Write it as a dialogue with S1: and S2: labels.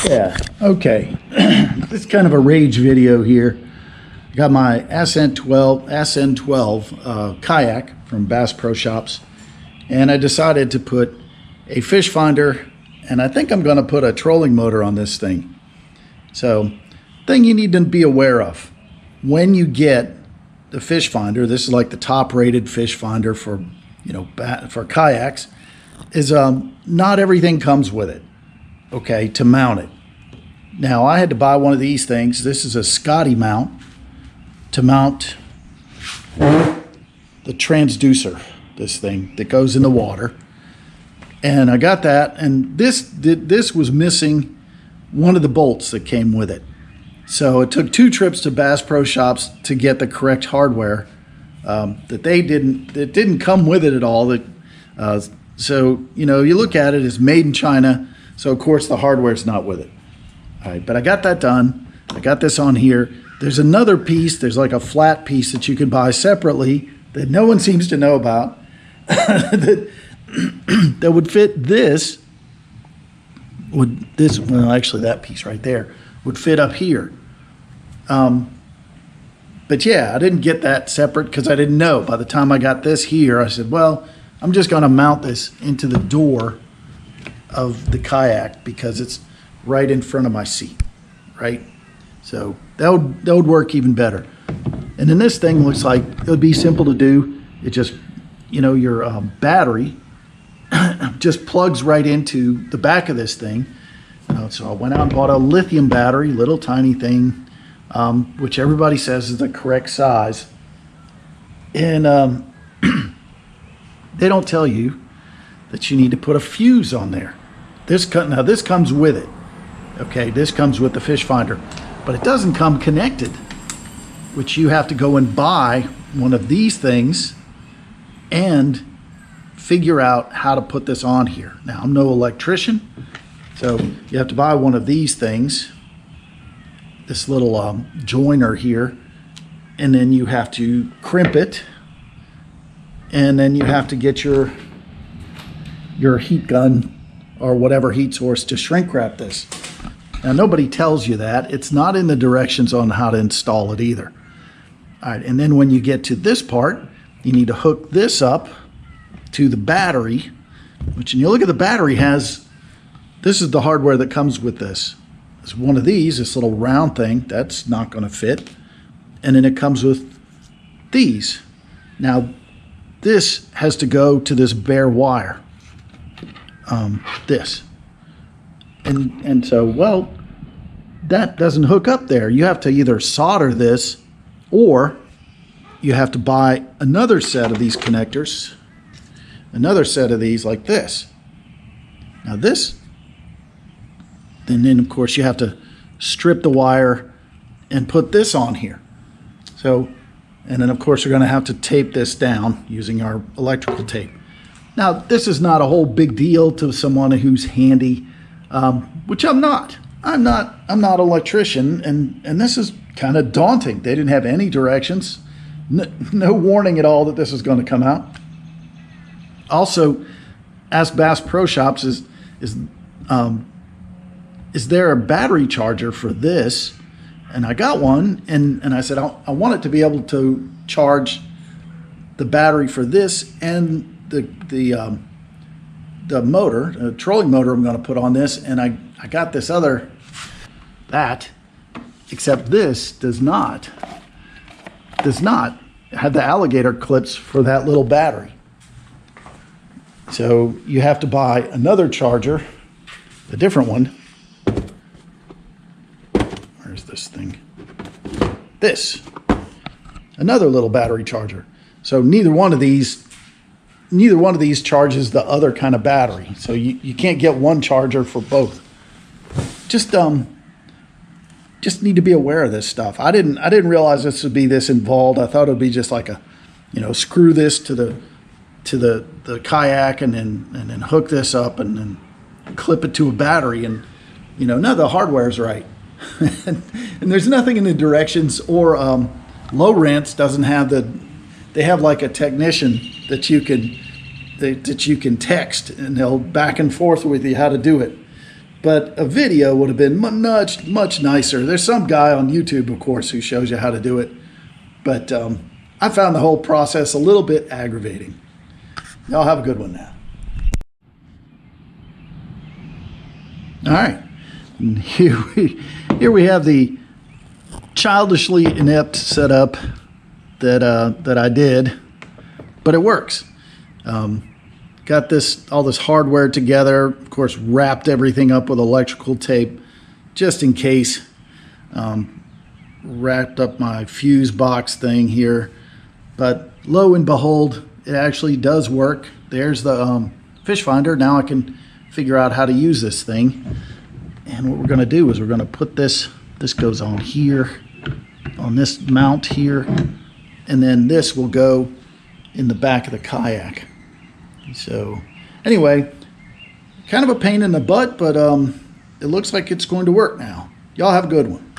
S1: Yeah, okay. This is kind of a rage video here. I got my SN12 kayak from Bass Pro Shops, and I decided to put a fish finder, and I think I'm going to put a trolling motor on this thing. So, thing you need to be aware of when you get the fish finder, this is like the top rated fish finder for, for kayaks, is not everything comes with it, okay, to mount it. Now, I had to buy one of these things. This is a Scotty mount to mount the transducer, this thing that goes in the water. And I got that, and this was missing one of the bolts that came with it. So it took 2 trips to Bass Pro Shops to get the correct hardware that didn't come with it at all. So, you look at it as made in China, so of course the hardware's not with it. All right, but I got that done. I got this on here. There's another piece, there's like a flat piece that you can buy separately that no one seems to know about that would fit this. Well, actually that piece right there would fit up here. But yeah, I didn't get that separate because I didn't know. By the time I got this here, I said, well, I'm just going to mount this into the door of the kayak because it's right in front of my seat, right? So that would work even better. And then this thing looks like it would be simple to do. It just, your battery just plugs right into the back of this thing. So I went out and bought a lithium battery, little tiny thing, which everybody says is the correct size. And they don't tell you that you need to put a fuse on there. Now this comes with it. Okay, this comes with the fish finder, but it doesn't come connected, which you have to go and buy one of these things and figure out how to put this on here. Now, I'm no electrician, so you have to buy one of these things, this little joiner here, and then you have to crimp it, and then you have to get your heat gun or whatever heat source to shrink wrap this. Now, nobody tells you that. It's not in the directions on how to install it either. All right, and then when you get to this part, you need to hook this up to the battery, which, and you look at the battery this is the hardware that comes with this. It's one of these, this little round thing, that's not going to fit. And then it comes with these. Now, this has to go to this bare wire. This. And so, well, that doesn't hook up there. You have to either solder this or you have to buy another set of these connectors, another set of these like this. Now this, and then of course you have to strip the wire and put this on here. So, and then of course you're going to have to tape this down using our electrical tape. Now this is not a whole big deal to someone who's handy, which I'm not. I'm not an electrician, and this is kind of daunting. They didn't have any directions, no warning at all that this was going to come out. Also, ask Bass Pro Shops, is there a battery charger for this? And I got one, and I said I want it to be able to charge the battery for this and the motor, the trolling motor I'm going to put on this, and I got this other, except this does not have the alligator clips for that little battery. So you have to buy another charger, a different one. Where's this thing? This, another little battery charger. So neither one of these charges the other kind of battery. So you can't get one charger for both. Just need to be aware of this stuff. I didn't realize this would be this involved. I thought it would be just like a, screw this to the kayak and then hook this up and then clip it to a battery, and none of the hardware is right. and there's nothing in the directions, or Lowrance doesn't have they have like a technician that you can text, and they'll back and forth with you how to do it. but a video would have been much nicer. There's some guy on YouTube, of course, who shows you how to do it, but I found the whole process a little bit aggravating. Y'all have a good one now. All right, and here we have the childishly inept setup that I did, but it works. Got all this hardware together, of course, wrapped everything up with electrical tape just in case. Wrapped up my fuse box thing here, but lo and behold, it actually does work. There's the fish finder. Now I can figure out how to use this thing. And what we're going to do is we're going to put this goes on here, on this mount here, and then this will go in the back of the kayak. So anyway, kind of a pain in the butt, but it looks like it's going to work now. Y'all have a good one.